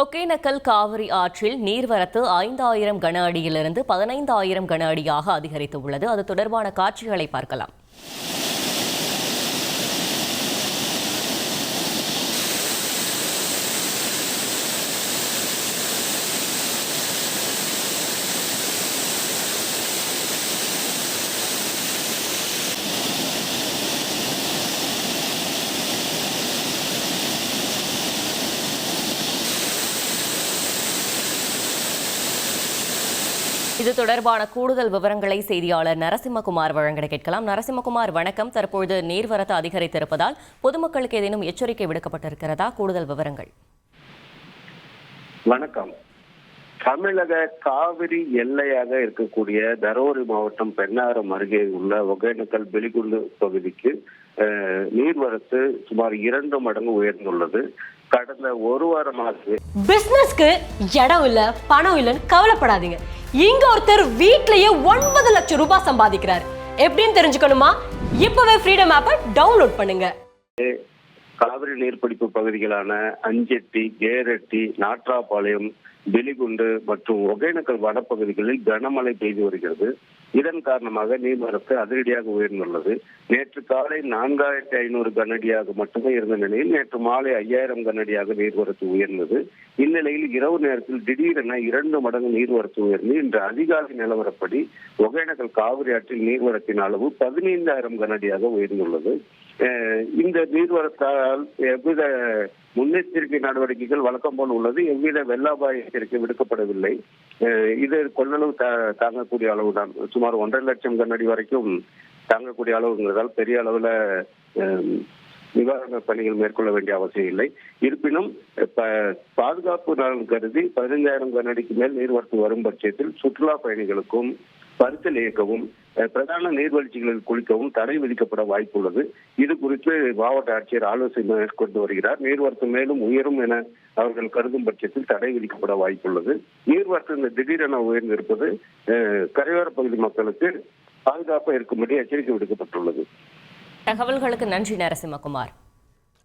ஒகேனக்கல் காவிரி ஆற்றில் நீர்வரத்து 5000 கன அடியிலிருந்து 15000 கன அடியாக அதிகரித்துள்ளது. அது தொடர்பான காட்சிகளை பார்க்கலாம். இது தொடர்பான கூடுதல் விவரங்களை செய்தியாளர் நரசிம்மகுமார் வழங்க கேட்கலாம். நரசிம்மகுமார், வணக்கம். தற்பொழுது நீர்வரத்து அதிகரித்திருப்பதால் பொதுமக்களுக்கு ஏதேனும் எச்சரிக்கை விடுக்கப்பட்டிருக்கிறதா? கூடுதல் விவரங்கள். வணக்கம். தமிழக காவிரி எல்லையாக இருக்கக்கூடிய தருமபுரி மாவட்டம் பெண்ணாகரம் அருகே உள்ள ஒகேனக்கல் பெலிகுண்டு பகுதிக்கு நீர்வரத்து சுமார் 2 மடங்கு உயர்ந்துள்ளது. கடந்த ஒரு வாரமாக பிசினஸ்க்கு இடம் இல்ல, பணம் இல்லன்னு கவலைப்படாதீங்க. இங்க ஒருத்தர் வீட்லயே 9 லட்சம் ரூபாய் சம்பாதிக்கிறார். எப்படின்னு தெரிஞ்சுக்கணுமா? இப்பவே ஃப்ரீடம் ஆப்பை டவுன்லோட் பண்ணுங்க. காவிரி நீர்பிடிப்பு பகுதிகளான அஞ்செட்டி, கேரெட்டி, நாட்ராபாளையம், பெலிகுண்டு மற்றும் ஒகேனக்கல் வனப்பகுதிகளில் கனமழை பெய்து வருகிறது. இதன் காரணமாக நீர்வரத்து அதிரடியாக உயர்ந்துள்ளது. நேற்று காலை 4500 கனஅடியாக மட்டுமே இருந்த நிலையில் நேற்று மாலை 5000 கனஅடியாக நீர்வரத்து உயர்ந்தது. இந்நிலையில் இரவு நேரத்தில் திடீரென 2 மடங்கு நீர்வரத்து உயர்ந்து இன்று அதிகாலை நிலவரப்படி ஒகேனக்கல் காவிரி ஆற்றில் நீர்வரத்தின் அளவு 15000 கனஅடியாக உயர்ந்துள்ளது. இந்த நீர்வரத்தால் எவ்வித முன்னெச்சரிக்கை நடவடிக்கைகள் வழக்கம் போல் உள்ளது. எவ்வித வெள்ள அபாய எச்சரிக்கை விடுக்கப்படவில்லை. இது கொள்ளளவு தாங்கக்கூடிய அளவு தான். சுமார் 1.5 லட்சம் கனஅடி வரைக்கும் தாங்கக்கூடிய அளவுங்கிறதால் பெரிய அளவுல நிவாரண பணிகள் மேற்கொள்ள வேண்டிய அவசியம் இல்லை. இருப்பினும் பாதுகாப்பு நலன் கருதி 15000 கனஅடிக்கு மேல் நீர்வரத்து வரும் பட்சத்தில் சுற்றுலா பயணிகளுக்கும் பரிசல் இயக்கவும் பிரதான நீர்வீழ்ச்சிகளில் குளிக்கவும் தடை விதிக்கப்பட வாய்ப்புள்ளது. இது குறித்து மாவட்ட ஆட்சியர் ஆலோசனை மேற்கொண்டு வருகிறார். நீர்வரத்து மேலும் உயரும் என அவர்கள் கருதும் பட்சத்தில் தடை விதிக்கப்பட வாய்ப்புள்ளது. நீர்வரத்து இந்த திடீரென உயர்ந்திருப்பது கரையோர பகுதி மக்களுக்கு பாதுகாப்பாக இருக்கும்படி எச்சரிக்கை விடுக்கப்பட்டுள்ளது. தகவல்களுக்கு நன்றி நரசிம்மகுமார்.